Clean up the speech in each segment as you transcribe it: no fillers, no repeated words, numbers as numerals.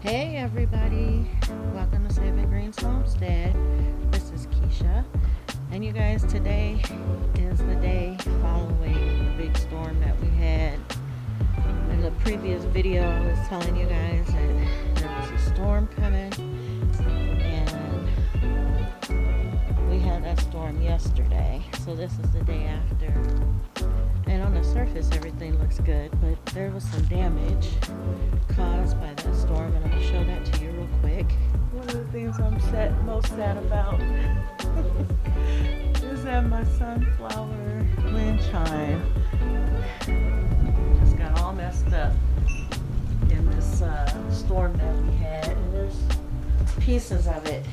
Hey everybody, welcome to Saving Green's Homestead. This is Keisha, and you guys, today is the day following the big storm that we had. In the previous video, I was telling you guys that there was a storm coming, and we had that storm yesterday, so this is the day after. And on the surface, everything looks good, but there was some damage caused by that storm, and I'm going to show that to you real quick. One of the things I'm most sad about is that my sunflower wind chime just got all messed up in this storm that we had, and there's pieces of it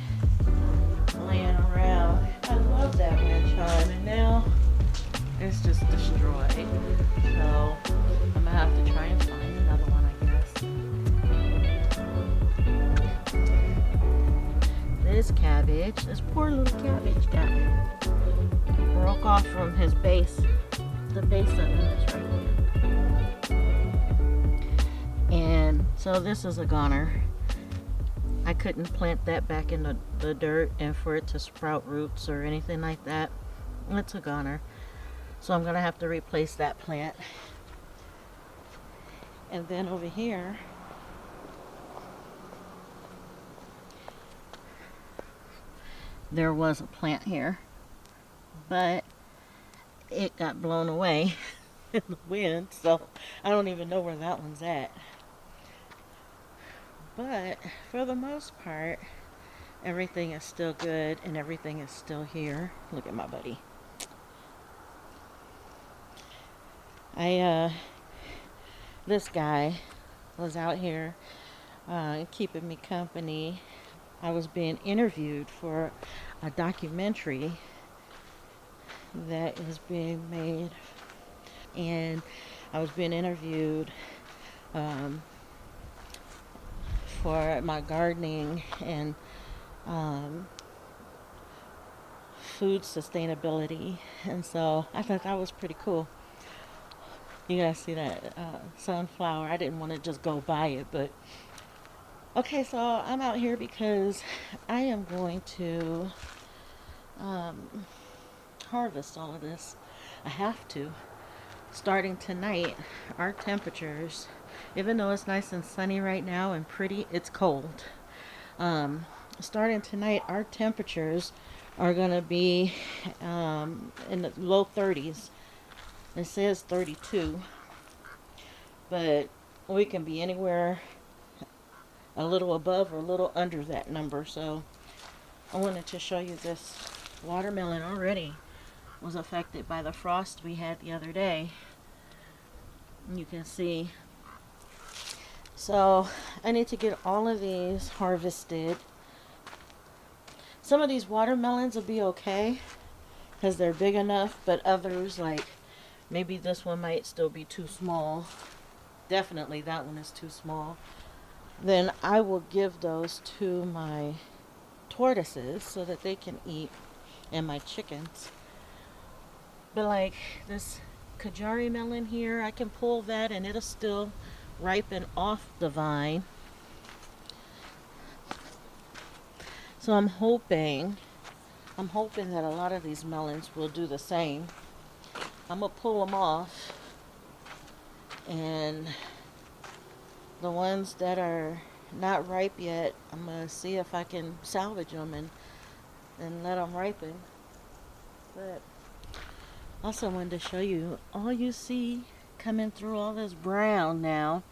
laying around. I love that wind chime, and now it's just destroyed. So I'm gonna have to try and find another one, I guess. This cabbage, this poor little cabbage broke off from his base. The base of it is right here. And so this is a goner. I couldn't plant that back in the dirt and for it to sprout roots or anything like that. It's a goner. So I'm going to have to replace that plant. And then over here, there was a plant here, but it got blown away in the wind, so I don't even know where that one's at. But for the most part, everything is still good and everything is still here. Look at my buddy. This guy was out here keeping me company. I was being interviewed for a documentary that is being made, and I was being interviewed for my gardening and food sustainability, and so I thought that was pretty cool. You guys see that sunflower? I didn't want to just go buy it, but okay, so I'm out here because I am going to harvest all of this. I have to. Starting tonight, our temperatures, even though it's nice and sunny right now and pretty, it's cold. Starting tonight, our temperatures are going to be in the low 30s. It says 32, but we can be anywhere a little above or a little under that number. So I wanted to show you this watermelon already was affected by the frost we had the other day. You can see. So I need to get all of these harvested. Some of these watermelons will be okay because they're big enough, but others, like maybe this one might still be too small. Definitely that one is too small. Then I will give those to my tortoises so that they can eat, and my chickens. But like this Kajari melon here, I can pull that and it'll still ripen off the vine. So I'm hoping that a lot of these melons will do the same. I'm gonna pull them off, and the ones that are not ripe yet, I'm gonna see if I can salvage them and let them ripen. But also wanted to show you, all you see coming through all this brown now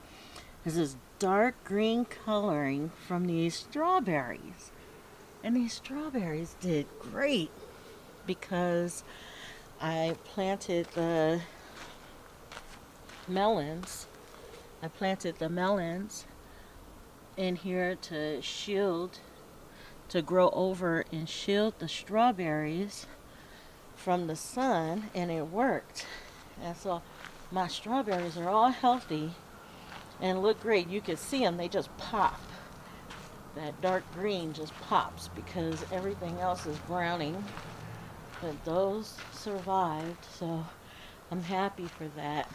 is this dark green coloring from these strawberries. And these strawberries did great because I planted the melons. I planted the melons in here to grow over and shield the strawberries from the sun, and it worked. And so my strawberries are all healthy and look great. You can see them, they just pop. That dark green just pops because everything else is browning. But those survived, so I'm happy for that.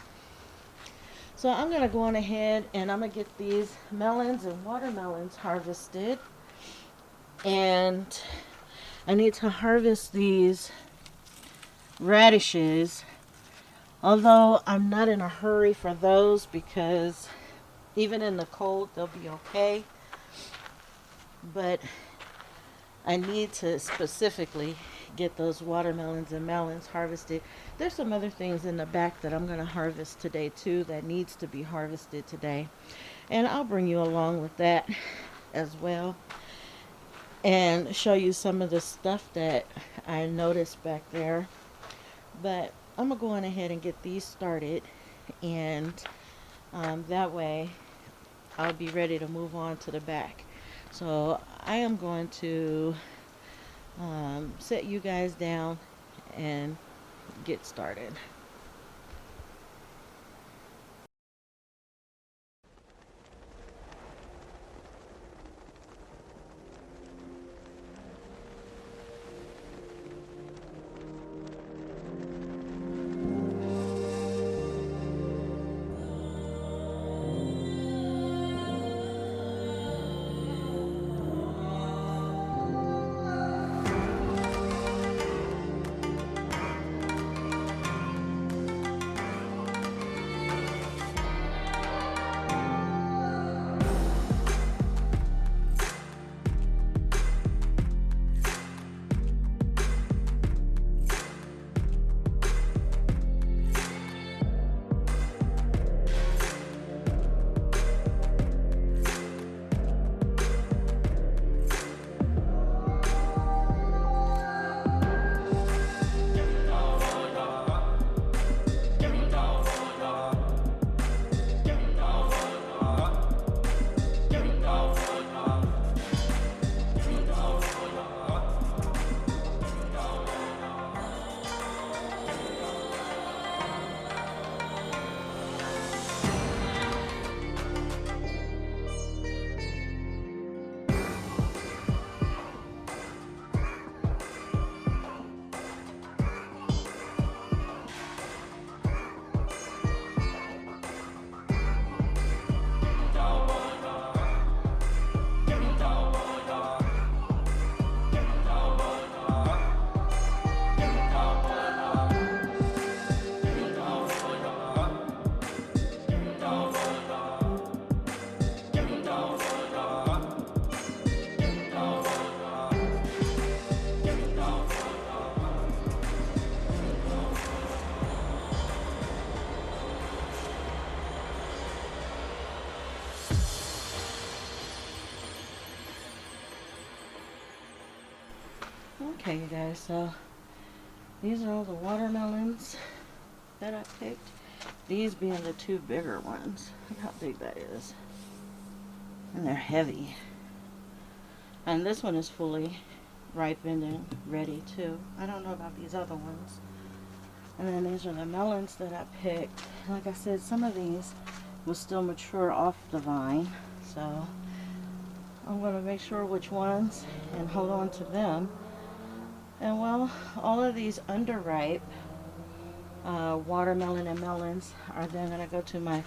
So I'm going to go on ahead and I'm going to get these melons and watermelons harvested. And I need to harvest these radishes. Although I'm not in a hurry for those because even in the cold they'll be okay. But I need to specifically get those watermelons and melons harvested. There's some other things in the back that I'm going to harvest today too that needs to be harvested today. And I'll bring you along with that as well and show you some of the stuff that I noticed back there. But I'm going to go on ahead and get these started, and that way I'll be ready to move on to the back. So I am going to set you guys down and get started. Okay, you guys, so these are all the watermelons that I picked. These being the two bigger ones. Look how big that is. And they're heavy. And this one is fully ripened and ready too. I don't know about these other ones. And then these are the melons that I picked. Like I said, some of these will still mature off the vine. So I'm going to make sure which ones and hold on to them. And well, all of these underripe watermelon and melons are then going to go to my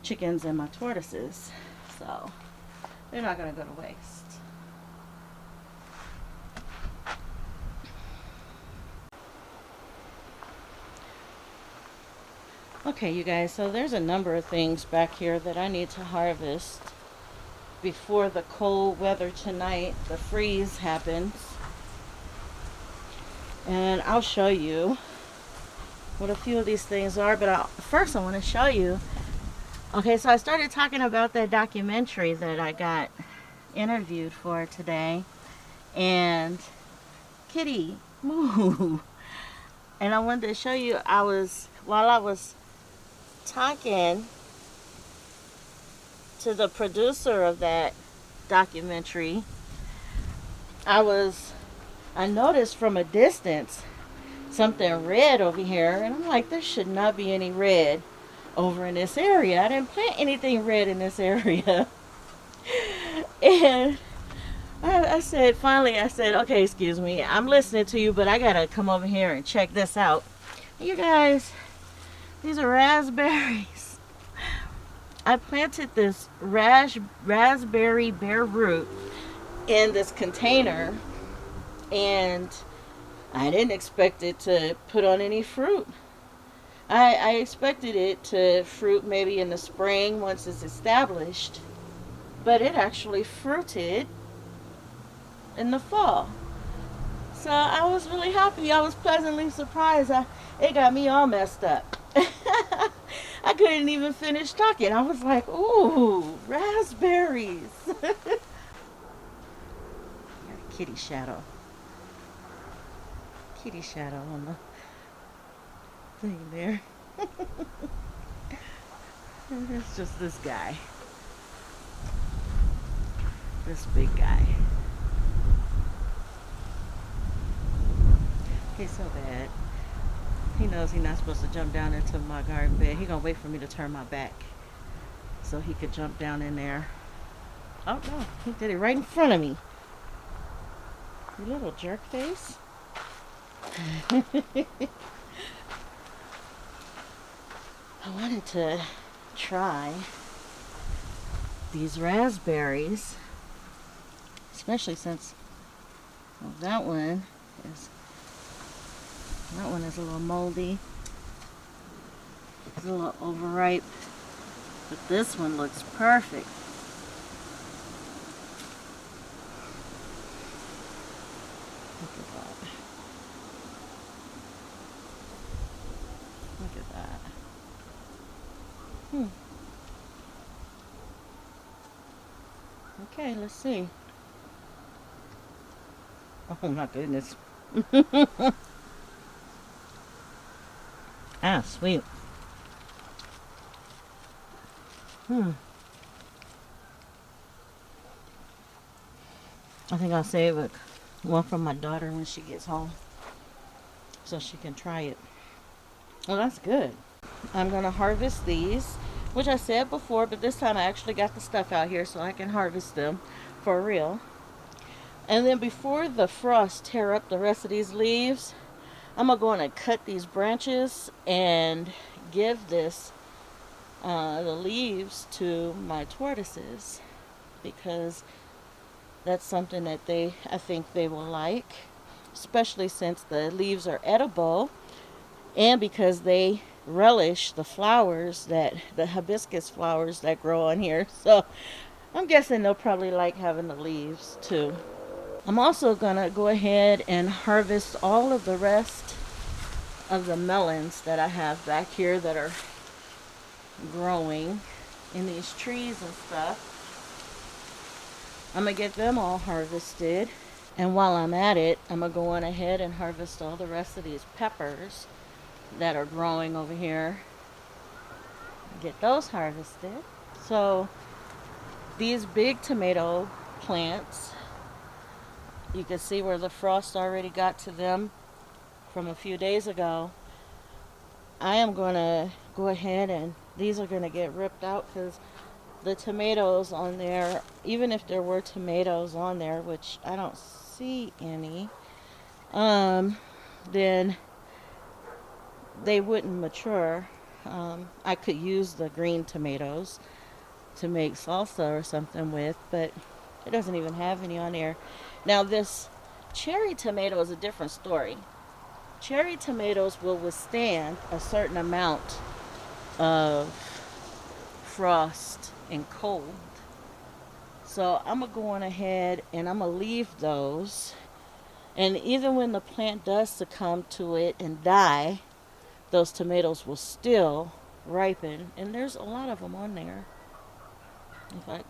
chickens and my tortoises. So they're not going to go to waste. Okay, you guys, so there's a number of things back here that I need to harvest before the cold weather tonight, the freeze happens. And I'll show you what a few of these things are, but first I want to show you. Okay, so I started talking about that documentary that I got interviewed for today, and Kitty, move. And I wanted to show you, while I was talking to the producer of that documentary, I noticed from a distance something red over here, and I'm like, there should not be any red over in this area. I didn't plant anything red in this area. And I said, finally, okay, excuse me, I'm listening to you, but I gotta come over here and check this out. You guys, these are raspberries. I planted this raspberry bare root in this container, and I didn't expect it to put on any fruit. I expected it to fruit maybe in the spring once it's established, but it actually fruited in the fall. So I was really happy. I was pleasantly surprised. It got me all messed up. I couldn't even finish talking. I was like, ooh, raspberries. Got a kitty shadow. Kitty shadow on the thing there. It's just this guy. This big guy. He's so bad. He knows he's not supposed to jump down into my garden bed. He's gonna wait for me to turn my back so he could jump down in there. Oh no, he did it right in front of me. You little jerk face. I wanted to try these raspberries, especially since that one is a little moldy. It's a little overripe, but this one looks perfect. Look at that. Look at that. Okay, let's see. Oh my goodness. Ah, sweet. I think I'll save one from my daughter when she gets home so she can try it. Oh, that's good. I'm going to harvest these, which I said before, but this time I actually got the stuff out here so I can harvest them for real. And then before the frost tear up the rest of these leaves, I'm going to go in and cut these branches and give the leaves to my tortoises, because that's something that I think they will like, especially since the leaves are edible and because they relish the hibiscus flowers that grow on here. So I'm guessing they'll probably like having the leaves too. I'm also gonna go ahead and harvest all of the rest of the melons that I have back here that are growing in these trees and stuff. I'm gonna get them all harvested, and while I'm at it, I'm gonna go on ahead and harvest all the rest of these peppers that are growing over here. Get those harvested. So these big tomato plants, you can see where the frost already got to them from a few days ago. I am going to go ahead and these are going to get ripped out because the tomatoes on there, even if there were tomatoes on there, which I don't see any, then they wouldn't mature. I could use the green tomatoes to make salsa or something with, but it doesn't even have any on there. Now this cherry tomato is a different story. Cherry tomatoes will withstand a certain amount of frost and cold. So I'm going to go on ahead and I'm going to leave those. And even when the plant does succumb to it and die, those tomatoes will still ripen. And there's a lot of them on there. If I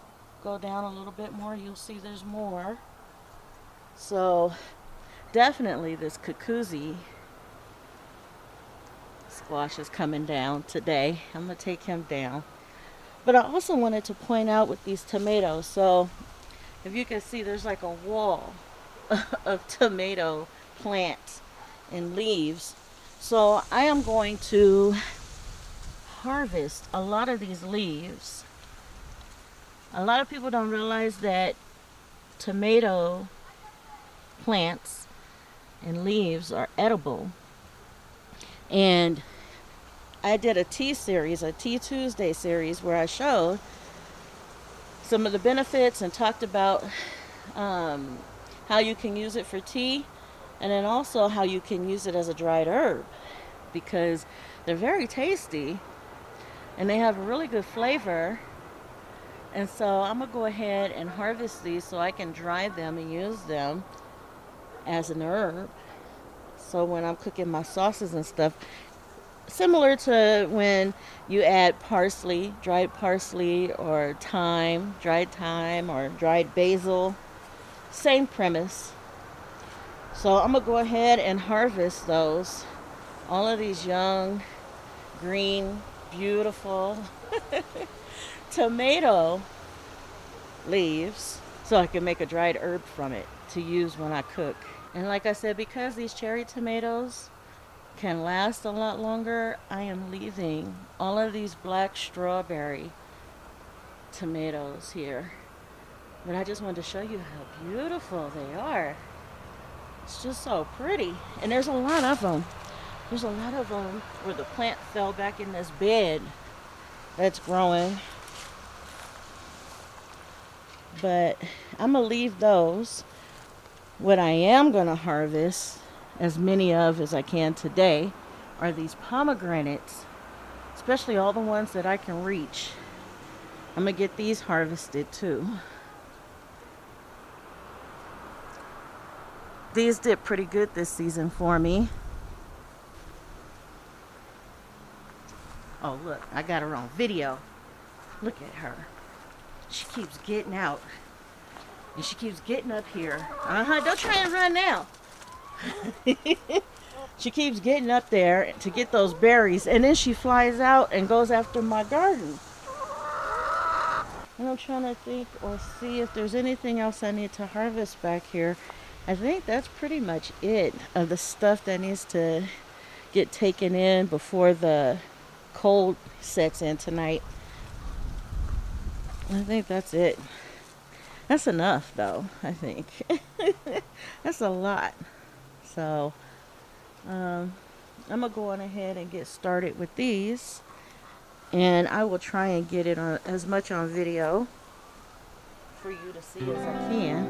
go down a little bit more, you'll see there's more. So definitely this cucuzzi squash is coming down today. I'm going to take him down. But I also wanted to point out with these tomatoes, so if you can see, there's like a wall of tomato plants and leaves. So I am going to harvest a lot of these leaves. A lot of people don't realize that tomato plants and leaves are edible. And I did a tea series, a Tea Tuesday series, where I showed some of the benefits and talked about how you can use it for tea, and then also how you can use it as a dried herb, because they're very tasty and they have a really good flavor. And so I'm gonna go ahead and harvest these so I can dry them and use them as an herb. So when I'm cooking my sauces and stuff, similar to when you add parsley, dried parsley, or thyme, or dried basil, same premise. So I'm gonna go ahead and harvest those. All of these young, green, beautiful tomato leaves, so I can make a dried herb from it to use when I cook. And like I said, because these cherry tomatoes can last a lot longer, I am leaving all of these black strawberry tomatoes here. But I just wanted to show you how beautiful they are. It's just so pretty. And there's a lot of them. There's a lot of them where the plant fell back in this bed that's growing. But I'm going to leave those. What I am going to harvest, as many of as I can today, are these pomegranates, especially all the ones that I can reach. I'm going to get these harvested too. These did pretty good this season for me. Oh, look, I got her on video. Look at her. She keeps getting out. And she keeps getting up here. Don't try and run now. She keeps getting up there to get those berries. And then she flies out and goes after my garden. And I'm trying to think or see if there's anything else I need to harvest back here. I think that's pretty much it of the stuff that needs to get taken in before the cold sets in tonight. I think that's it. That's enough, though, I think. That's a lot. So, I'm going to go on ahead and get started with these. And I will try and get it on as much on video for you to see as I can.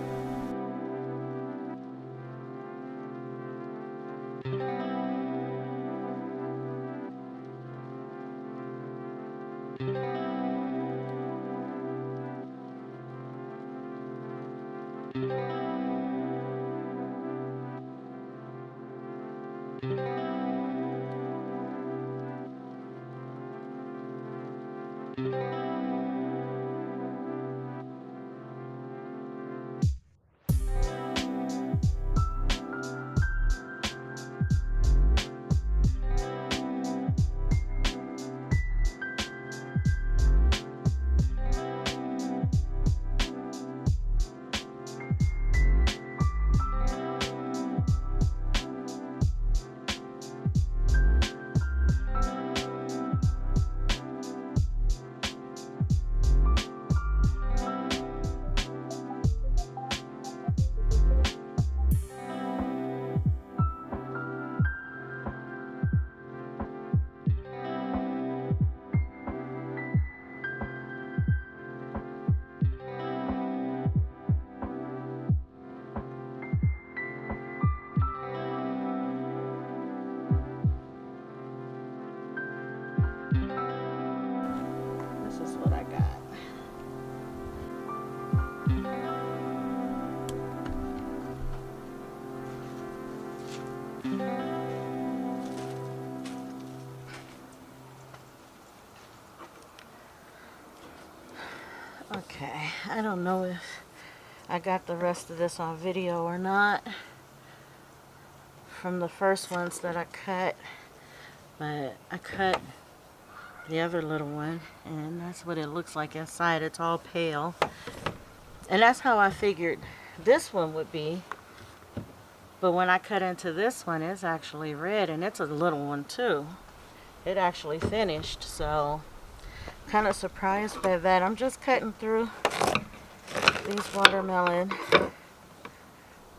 Okay, I don't know if I got the rest of this on video or not from the first ones that I cut, but I cut the other little one, and that's what it looks like inside. It's all pale, and that's how I figured this one would be. But when I cut into this one, it's actually red, and it's a little one too. It actually finished, so kind of surprised by that. I'm just cutting through these watermelon.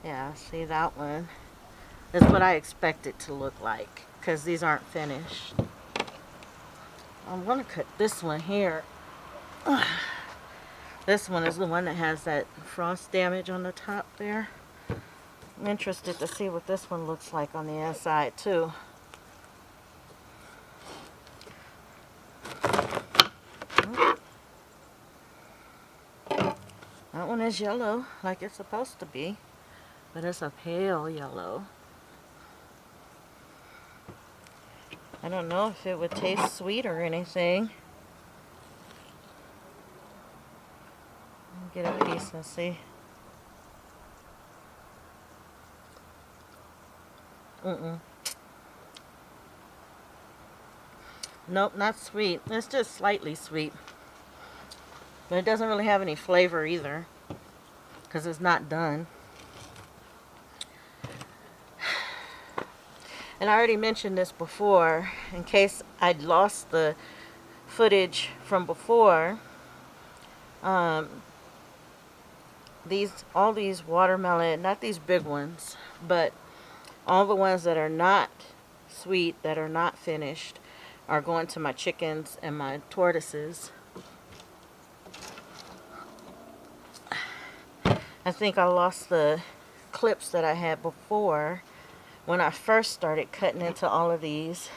Yeah, see, that one is what I expect it to look like, because these aren't finished. I'm gonna cut this one here. This one is the one that has that frost damage on the top there. I'm interested to see what this one looks like on the inside too. That one is yellow like it's supposed to be, but it's a pale yellow. I don't know if it would taste sweet or anything. Get a piece and see. Nope, not sweet. It's just slightly sweet. But it doesn't really have any flavor either, because it's not done. And I already mentioned this before, in case I'd lost the footage from before. All these watermelon, not these big ones, but all the ones that are not sweet, that are not finished, are going to my chickens and my tortoises. I think I lost the clips that I had before when I first started cutting into all of these,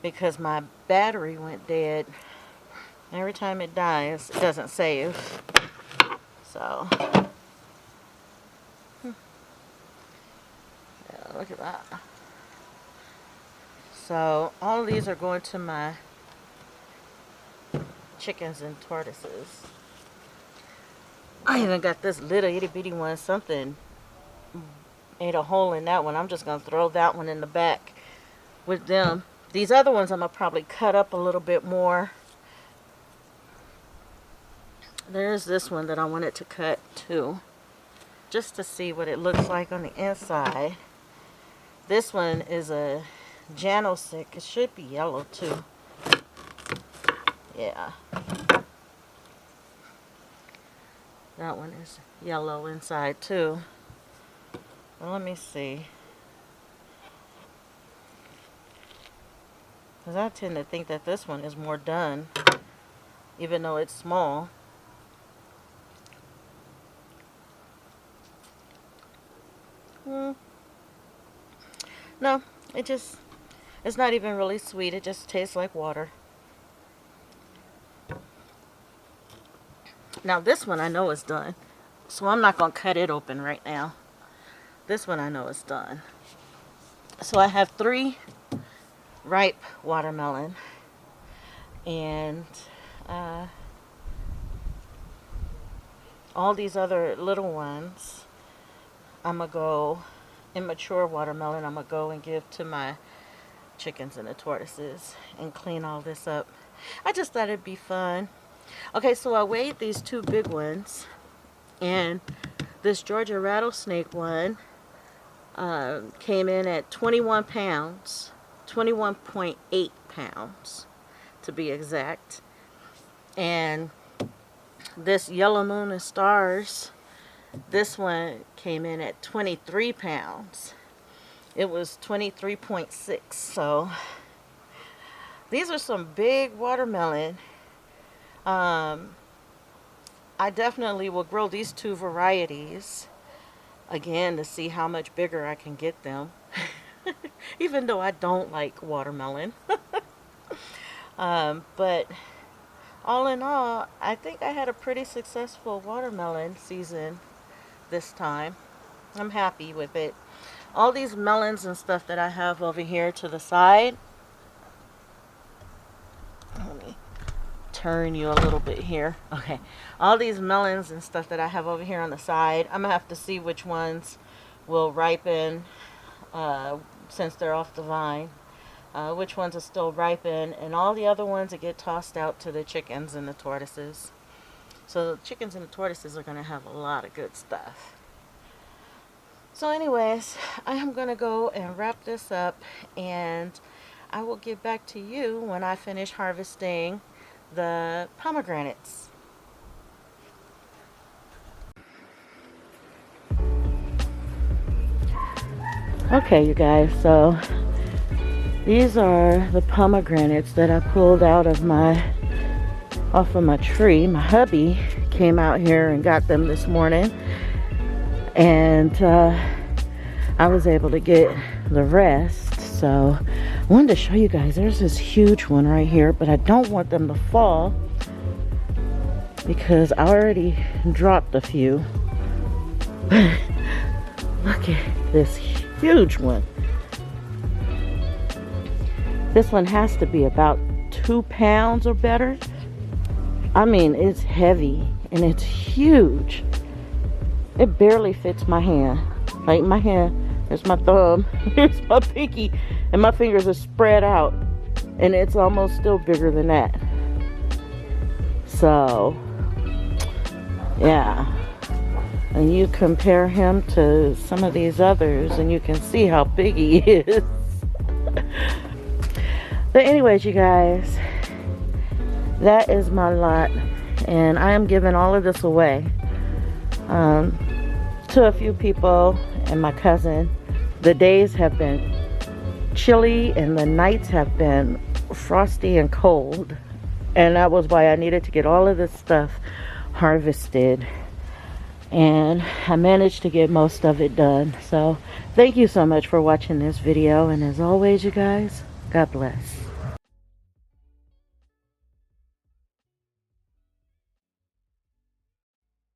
because my battery went dead. Every time it dies, it doesn't save. So, yeah, look at that. So, all of these are going to my chickens and tortoises. I even got this little itty bitty one. Something ate a hole in that one. I'm just going to throw that one in the back with them. These other ones I'm going to probably cut up a little bit more. There's this one that I wanted to cut too, just to see what it looks like on the inside. This one is a Janosic. It should be yellow too. Yeah. That one is yellow inside too. Well, let me see. Because I tend to think that this one is more done, even though it's small. No, it's not even really sweet. It just tastes like water. Now this one I know is done, so I'm not going to cut it open right now. This one I know is done. So I have 3 ripe watermelon, and all these other little ones, I'm going to go, immature watermelon, I'm going to go and give to my chickens and the tortoises and clean all this up. I just thought it'd be fun. Okay, so I weighed these 2 big ones, and this Georgia rattlesnake one came in at 21 pounds, 21.8 pounds to be exact. And this yellow moon and stars, this one came in at 23 pounds. It was 23.6. So these are some big watermelon. I definitely will grow these 2 varieties again to see how much bigger I can get them. Even though I don't like watermelon. But all in all, I think I had a pretty successful watermelon season this time. I'm happy with it. All these melons and stuff that I have over here to the side. Let me turn you a little bit here. Okay. All these melons and stuff that I have over here on the side, I'm going to have to see which ones will ripen since they're off the vine. Which ones are still ripen, and all the other ones that get tossed out to the chickens and the tortoises. So the chickens and the tortoises are going to have a lot of good stuff. So anyways, I am going to go and wrap this up, and I will get back to you when I finish harvesting the pomegranates. Okay, you guys, so These are the pomegranates that I pulled off of my tree. My hubby came out here and got them this morning, and I was able to get the rest. So I wanted to show you guys. There's this huge one right here, but I don't want them to fall because I already dropped a few. Look at this huge one. This one has to be about 2 pounds or better. I mean, it's heavy and it's huge. It barely fits my hand. Like my hand, there's my thumb, here's my pinky, and my fingers are spread out. And it's almost still bigger than that. So, yeah. And you compare him to some of these others and you can see how big he is. But anyways, you guys, that is my lot, and I am giving all of this away to a few people and my cousin. The days have been chilly and the nights have been frosty and cold, and that was why I needed to get all of this stuff harvested, and I managed to get most of it done. So thank you so much for watching this video, and as always, you guys, God bless.